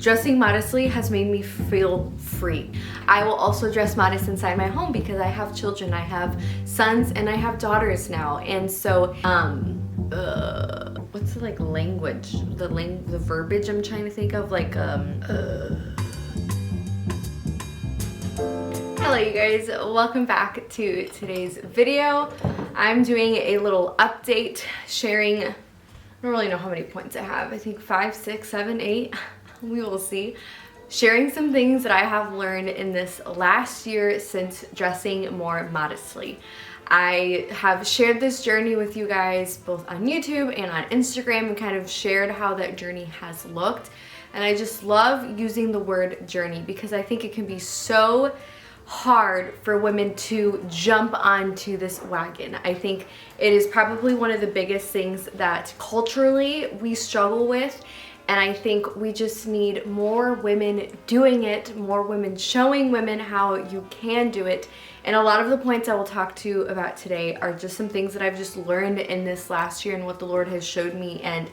dressing modestly has made me feel free. I will also dress modest inside my home because I have children, I have sons, and I have daughters now. And so, what's the like language, the verbiage I'm trying to think of, like, Hello you guys, welcome back to today's video. I'm doing a little update, sharing, I don't really know how many points I have. I think 5, 6, 7, 8, we will see. Sharing some things that I have learned in this last year since dressing more modestly. I have shared this journey with you guys both on YouTube and on Instagram and kind of shared how that journey has looked. And I just love using the word journey because I think it can be so hard for women to jump onto this wagon. I think it is probably one of the biggest things that culturally we struggle with, and I think we just need more women doing it, more women showing women how you can do it. And a lot of the points I will talk to you about today are just some things that I've just learned in this last year and what the Lord has showed me, and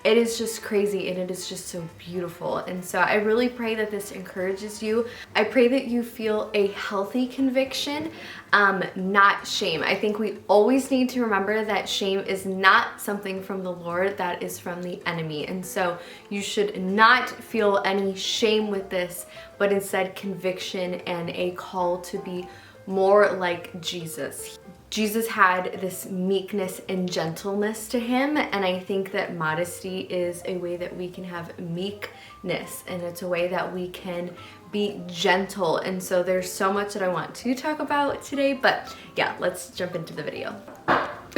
it is just crazy and it is just so beautiful. And so I really pray that this encourages you. I pray that you feel a healthy conviction, not shame. I think we always need to remember that shame is not something from the Lord, that is from the enemy. And so you should not feel any shame with this, but instead conviction and a call to be more like Jesus. Jesus had this meekness and gentleness to him, and I think that modesty is a way that we can have meekness, and it's a way that we can be gentle. And so there's so much that I want to talk about today, but yeah, let's jump into the video.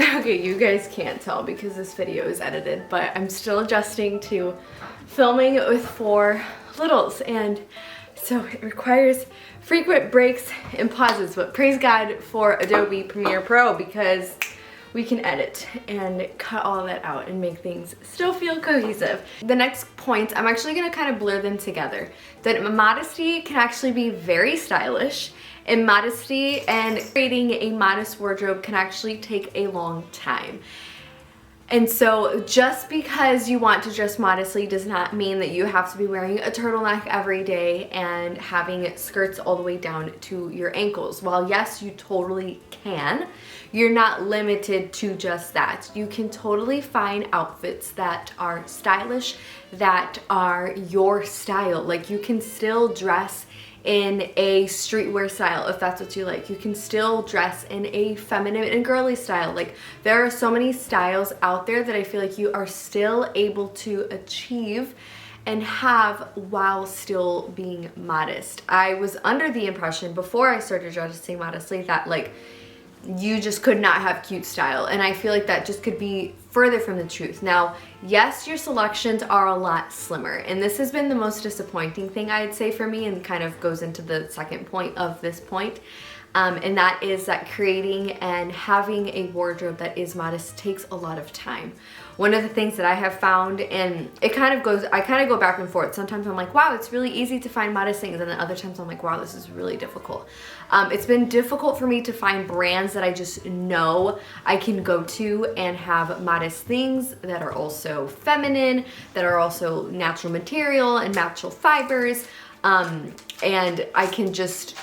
Okay, you guys can't tell because this video is edited, but I'm still adjusting to filming with 4 littles, and so it requires frequent breaks and pauses, but praise God for Adobe Premiere Pro because we can edit and cut all of that out and make things still feel cohesive. The next point, I'm actually gonna kind of blur them together. That modesty can actually be very stylish, and modesty and creating a modest wardrobe can actually take a long time. And so just because you want to dress modestly does not mean that you have to be wearing a turtleneck every day and having skirts all the way down to your ankles. While yes, you totally can, you're not limited to just that. You can totally find outfits that are stylish, that are your style. Like, you can still dress in a streetwear style if that's what you like. You can still dress in a feminine and girly style. Like, there are so many styles out there that I feel like you are still able to achieve and have while still being modest. I was under the impression before I started dressing modestly that like you just could not have cute style, and I feel like that just could be further from the truth. Now, yes, your selections are a lot slimmer, and this has been the most disappointing thing I'd say for me, and kind of goes into the second point of this point, and that is that creating and having a wardrobe that is modest takes a lot of time. One of the things that I have found, and I kind of go back and forth. Sometimes I'm like, wow, it's really easy to find modest things, and then other times I'm like, wow, this is really difficult. It's been difficult for me to find brands that I just know I can go to and have modest things that are also feminine, that are also natural material and natural fibers, and I can just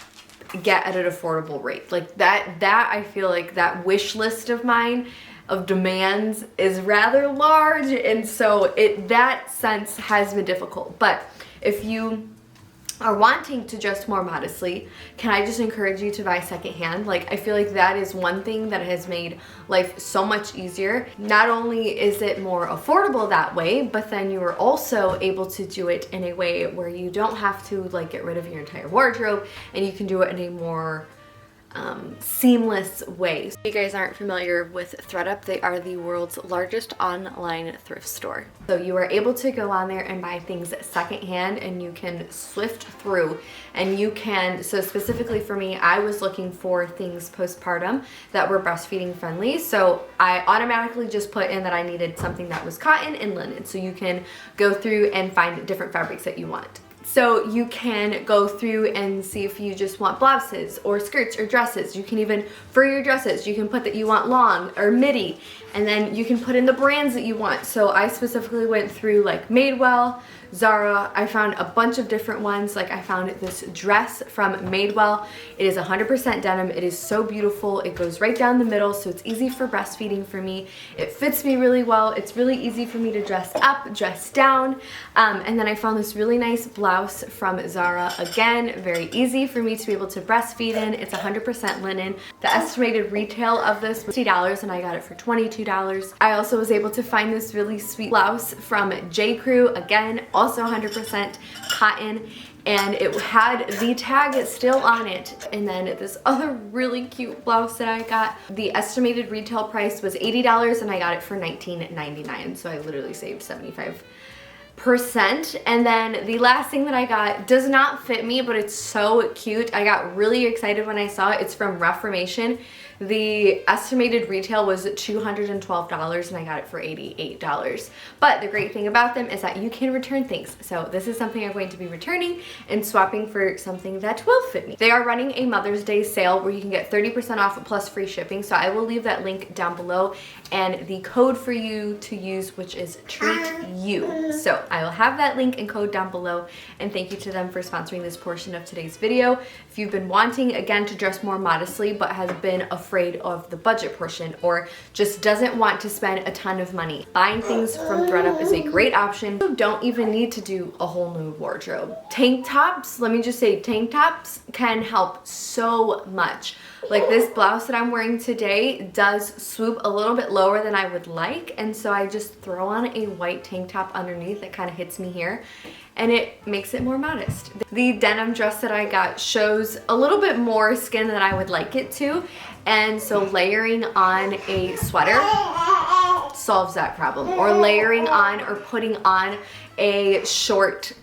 get at an affordable rate. Like that I feel like that wish list of mine of demands is rather large, and so that sense has been difficult. But if you are wanting to dress more modestly, can I just encourage you to buy secondhand? Like, I feel like that is one thing that has made life so much easier. Not only is it more affordable that way, but then you are also able to do it in a way where you don't have to like get rid of your entire wardrobe, and you can do it in a more seamless way. If you guys aren't familiar with ThredUp, they are the world's largest online thrift store. So you are able to go on there and buy things secondhand, and you can sift through, and you can, so specifically for me, I was looking for things postpartum that were breastfeeding friendly. So I automatically just put in that I needed something that was cotton and linen. So you can go through and find different fabrics that you want. So you can go through and see if you just want blouses or skirts or dresses. You can even, for your dresses, you can put that you want long or midi, and then you can put in the brands that you want. So I specifically went through like Madewell, Zara. I found a bunch of different ones. Like I found this dress from Madewell. It is 100% denim. It is so beautiful. It goes right down the middle, so it's easy for breastfeeding for me. It fits me really well. It's really easy for me to dress up, dress down. And then I found this really nice blouse from Zara. Again, very easy for me to be able to breastfeed in. It's 100% linen. The estimated retail of this was $50 and I got it for $22. I also was able to find this really sweet blouse from J. Crew. Again, also 100% cotton, and it had the tag still on it. And then this other really cute blouse that I got, the estimated retail price was $80 and I got it for $19.99, so I literally saved 75%. And then the last thing that I got does not fit me, but it's so cute. I got really excited when I saw it. It's from Reformation. The estimated retail was $212 and I got it for $88. But the great thing about them is that you can return things. So this is something I'm going to be returning and swapping for something that will fit me. They are running a Mother's Day sale where you can get 30% off plus free shipping. So I will leave that link down below and the code for you to use, which is Treat You. So I will have that link and code down below, and thank you to them for sponsoring this portion of today's video. If you've been wanting, again, to dress more modestly but has been afraid of the budget portion or just doesn't want to spend a ton of money, buying things from ThredUp is a great option. You don't even need to do a whole new wardrobe. Tank tops, let me just say, tank tops can help so much. Like this blouse that I'm wearing today does swoop a little bit lower than I would like, and so I just throw on a white tank top underneath that kind of hits me here, and it makes it more modest. The denim dress that I got shows a little bit more skin than I would like it to, and so layering on a sweater solves that problem, or layering on or putting on a short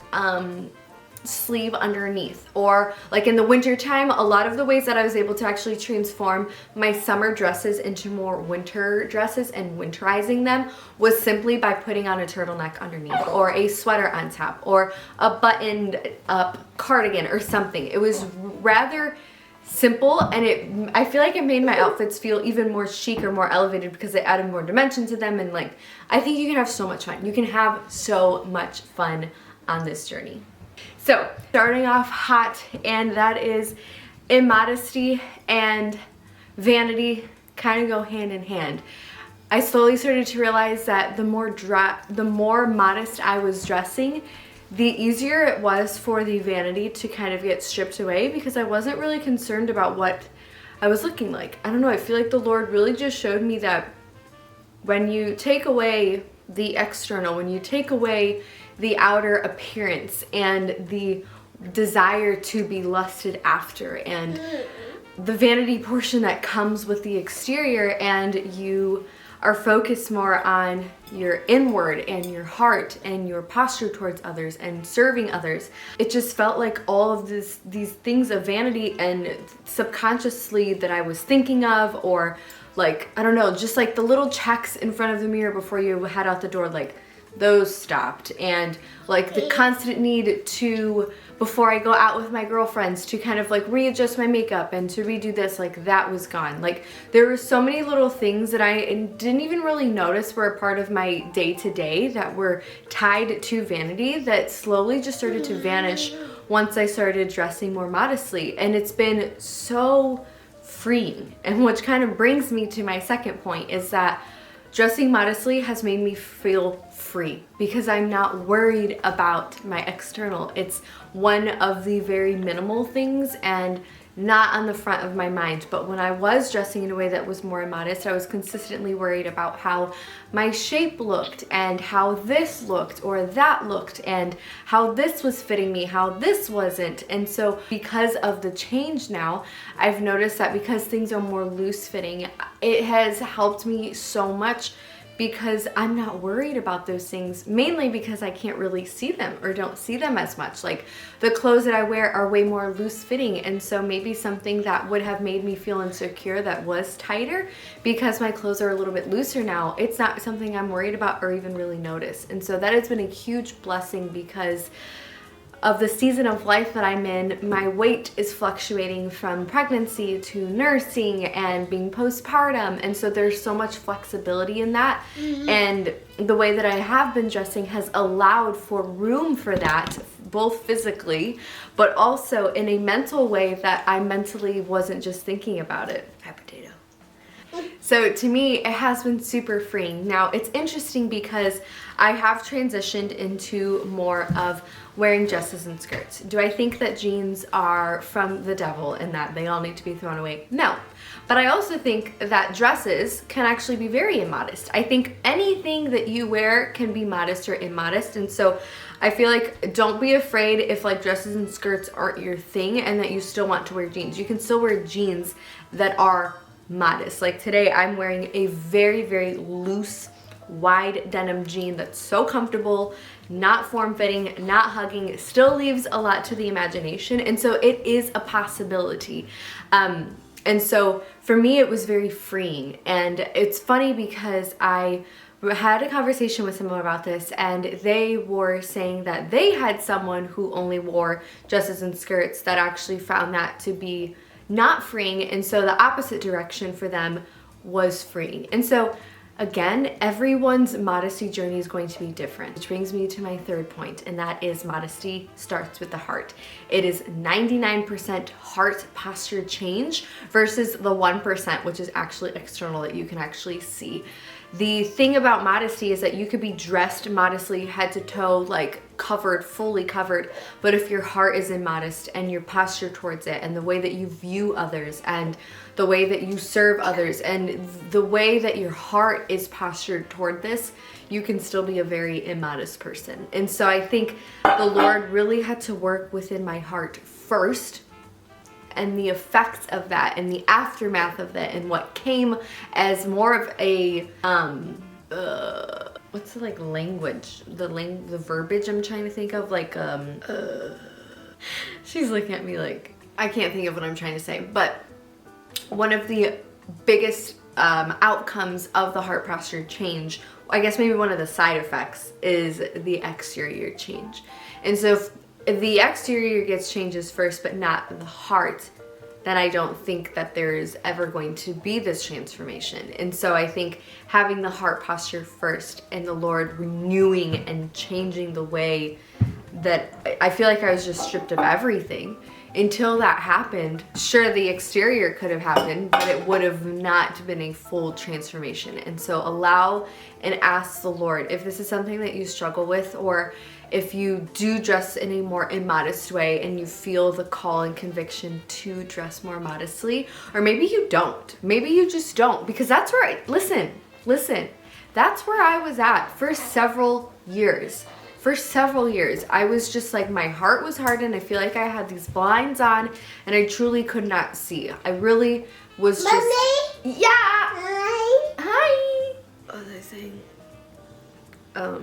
sleeve underneath. Or like in the winter time, a lot of the ways that I was able to actually transform my summer dresses into more winter dresses and winterizing them was simply by putting on a turtleneck underneath or a sweater on top or a buttoned up cardigan or something. It was rather simple, and I feel like it made my outfits feel even more chic or more elevated because it added more dimension to them. And like, I think you can have so much fun. You can have so much fun on this journey. So starting off hot, and that is immodesty and vanity kind of go hand in hand. I slowly started to realize that the more modest I was dressing, the easier it was for the vanity to kind of get stripped away, because I wasn't really concerned about what I was looking like. I don't know, I feel like the Lord really just showed me that when you take away the external, when you take away the outer appearance and the desire to be lusted after and the vanity portion that comes with the exterior, and you are focused more on your inward and your heart and your posture towards others and serving others, it just felt like all of these things of vanity and subconsciously that I was thinking of, or like, I don't know, just like the little checks in front of the mirror before you head out the door, like those stopped. And like the constant need to, before I go out with my girlfriends, to kind of like readjust my makeup and to redo this, like that was gone. Like there were so many little things that I didn't even really notice were a part of my day-to-day that were tied to vanity that slowly just started to vanish once I started dressing more modestly. And it's been so freeing. And which kind of brings me to my second point, is that dressing modestly has made me feel free because I'm not worried about my external. It's one of the very minimal things and not on the front of my mind. But when I was dressing in a way that was more immodest, I was consistently worried about how my shape looked and how this looked or that looked and how this was fitting me, how this wasn't. And so because of the change now, I've noticed that because things are more loose fitting, it has helped me so much because I'm not worried about those things, mainly because I can't really see them or don't see them as much. Like the clothes that I wear are way more loose fitting, and so maybe something that would have made me feel insecure that was tighter, because my clothes are a little bit looser now, it's not something I'm worried about or even really notice. And so that has been a huge blessing because of the season of life that I'm in, my weight is fluctuating from pregnancy to nursing and being postpartum, and so there's so much flexibility in that. And the way that I have been dressing has allowed for room for that, both physically but also in a mental way that I mentally wasn't just thinking about it. Hi, potato. So to me, it has been super freeing. Now, it's interesting because I have transitioned into more of wearing dresses and skirts. Do I think that jeans are from the devil and that they all need to be thrown away? No. But I also think that dresses can actually be very immodest. I think anything that you wear can be modest or immodest, and so I feel like don't be afraid if like dresses and skirts aren't your thing and that you still want to wear jeans. You can still wear jeans that are modest. Like today I'm wearing a very, very loose, wide denim jean that's so comfortable, not form-fitting, not hugging, still leaves a lot to the imagination, and so it is a possibility. And so for me it was very freeing. And it's funny because I had a conversation with someone about this, and they were saying that they had someone who only wore dresses and skirts that actually found that to be not freeing, and so the opposite direction for them was freeing. And so again, everyone's modesty journey is going to be different. Which brings me to my third point, and that is modesty starts with the heart. It is 99% heart posture change versus the 1%, which is actually external, that you can actually see. The thing about modesty is that you could be dressed modestly head to toe, like covered, fully covered, but if your heart is immodest and your posture towards it and the way that you view others and the way that you serve others and the way that your heart is postured toward this, you can still be a very immodest person. And so I think the Lord really had to work within my heart first, and the effects of that and the aftermath of that and what came as more of a what's the like language, the verbiage I'm trying to think of, like she's looking at me like I can't think of what I'm trying to say, but one of the biggest outcomes of the heart posture change, I guess maybe one of the side effects, is the exterior change. And so if the exterior gets changes first but not the heart, then I don't think that there's ever going to be this transformation. And so I think having the heart posture first and the Lord renewing and changing the way that I feel like I was just stripped of everything. Until that happened, sure, the exterior could have happened, but it would have not been a full transformation. And so allow and ask the Lord if this is something that you struggle with, or if you do dress in a more immodest way and you feel the call and conviction to dress more modestly, or maybe you don't. Maybe you just don't, because that's where listen, that's where I was at for several years. For several years, I was just like, my heart was hardened. I feel like I had these blinds on and I truly could not see. I really was just... Mommy? Yeah! Hi! Hi! What was I saying? What was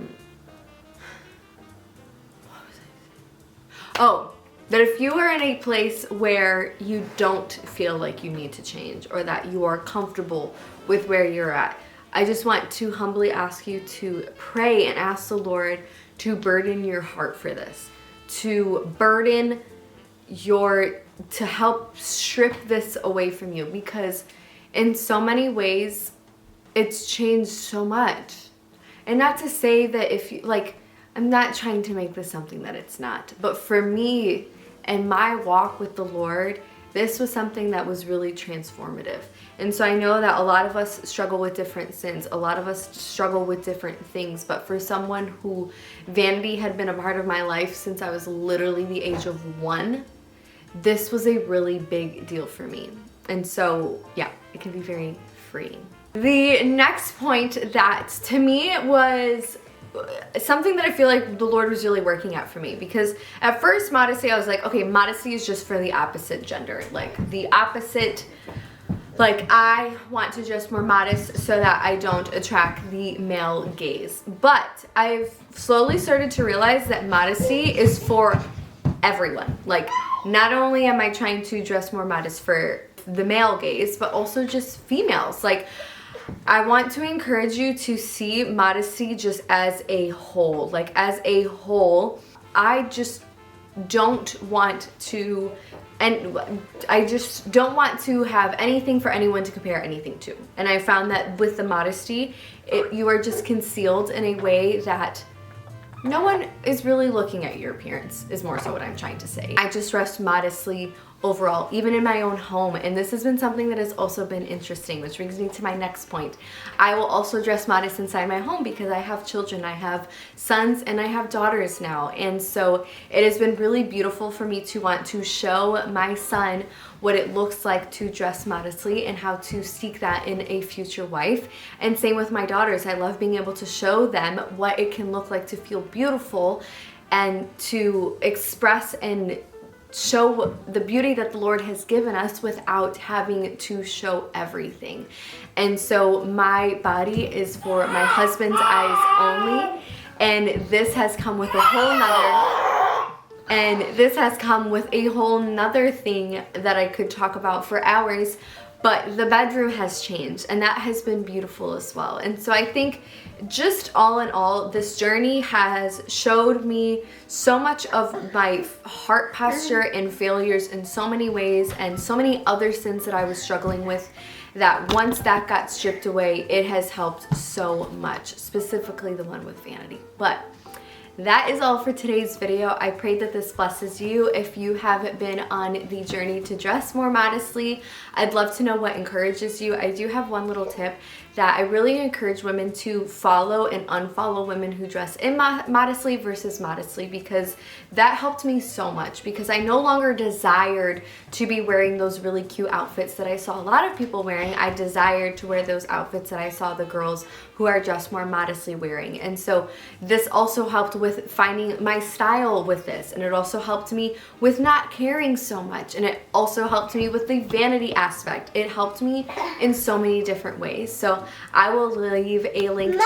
I saying? Oh, that if you are in a place where you don't feel like you need to change, or that you are comfortable with where you're at, I just want to humbly ask you to pray and ask the Lord to burden your heart for this, to burden to help strip this away from you, because in so many ways it's changed so much. And not to say that if you, like, I'm not trying to make this something that it's not, but for me and my walk with the Lord, this was something that was really transformative. And so I know that a lot of us struggle with different sins. A lot of us struggle with different things. But for someone who vanity had been a part of my life since I was literally the age of 1, this was a really big deal for me. And so, yeah, it can be very freeing. The next point that to me was something that I feel like the Lord was really working at for me, because at first modesty, I was like, okay, modesty is just for the opposite gender, like the opposite, like I want to dress more modest so that I don't attract the male gaze. But I've slowly started to realize that modesty is for everyone. Like, not only am I trying to dress more modest for the male gaze, but also just females. Like, I want to encourage you to see modesty just as a whole. Like, as a whole, I just don't want to, and I just don't want to have anything for anyone to compare anything to. And I found that with the modesty, you are just concealed in a way that no one is really looking at your appearance, is more so what I'm trying to say. I just dress modestly overall, even in my own home. And this has been something that has also been interesting, which brings me to my next point. I will also dress modest inside my home because I have children. I have sons and I have daughters now. And so it has been really beautiful for me to want to show my son what it looks like to dress modestly and how to seek that in a future wife. And same with my daughters. I love being able to show them what it can look like to feel beautiful and to express and show the beauty that the Lord has given us without having to show everything. And so my body is for my husband's eyes only, and this has come with a whole nother thing that I could talk about for hours. But the bedroom has changed, and that has been beautiful as well. And so I think just all in all, this journey has showed me so much of my heart posture and failures in so many ways, and so many other sins that I was struggling with, that once that got stripped away, it has helped so much, specifically the one with vanity. But that is all for today's video. I pray that this blesses you. If you haven't been on the journey to dress more modestly, I'd love to know what encourages you. I do have one little tip that I really encourage women to follow and unfollow women who dress modestly versus modestly, because that helped me so much, because I no longer desired to be wearing those really cute outfits that I saw a lot of people wearing. I desired to wear those outfits that I saw the girls who are dressed more modestly wearing. And so this also helped with finding my style with this, and it also helped me with not caring so much, and it also helped me with the vanity aspect. It helped me in so many different ways. So I will leave a link to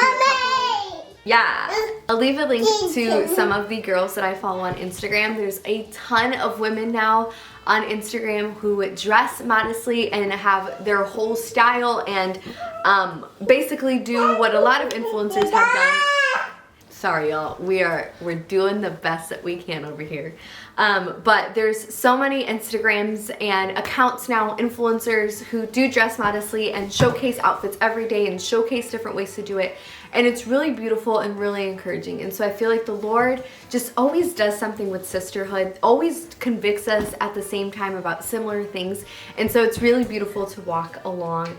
I'll leave a link to some of the girls that I follow on Instagram. There's a ton of women now on Instagram who dress modestly and have their whole style, and basically do what a lot of influencers have done. Sorry y'all, we're doing the best that we can over here. But there's so many Instagrams and accounts now, influencers who do dress modestly and showcase outfits every day and showcase different ways to do it. And it's really beautiful and really encouraging. And so I feel like the Lord just always does something with sisterhood, always convicts us at the same time about similar things. And so it's really beautiful to walk along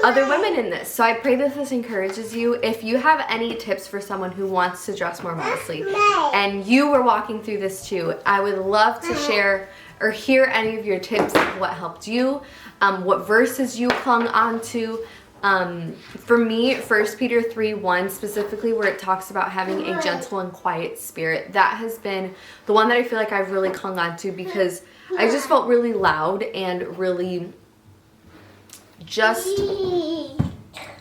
other women in this. So I pray that this encourages you. If you have any tips for someone who wants to dress more modestly and you were walking through this too, I would love to share or hear any of your tips of what helped you, what verses you clung on to. For me, 1 Peter 3:1 specifically, where it talks about having a gentle and quiet spirit, that has been the one that I feel like I've really clung on to, because I just felt really loud and really just,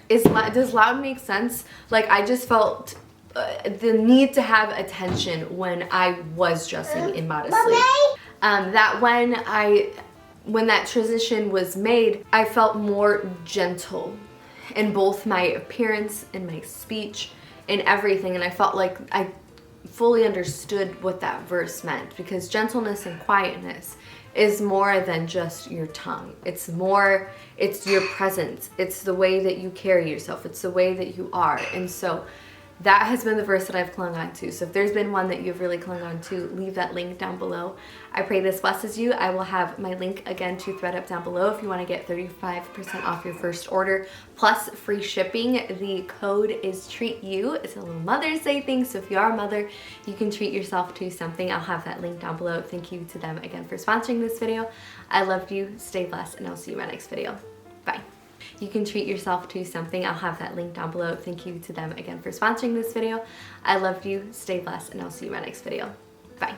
does loud make sense? Like, I just felt the need to have attention when I was dressing immodestly. That when that transition was made, I felt more gentle in both my appearance and my speech and everything, and I felt like I fully understood what that verse meant, because gentleness and quietness is more than just your tongue. It's your presence. It's the way that you carry yourself. It's the way that you are. And so that has been the verse that I've clung on to. So if there's been one that you've really clung on to, leave that link down below. I pray this blesses you. I will have my link again to ThreadUp down below if you want to get 35% off your first order plus free shipping. The code is Treat You. It's a little Mother's Day thing, so if you are a mother, you can treat yourself to something. I'll have that link down below. Thank you to them again for sponsoring this video. I love you. Stay blessed, and I'll see you in my next video. Bye. You can treat yourself to something. I'll have that link down below. Thank you to them again for sponsoring this video. I love you. Stay blessed, and I'll see you in my next video. Bye.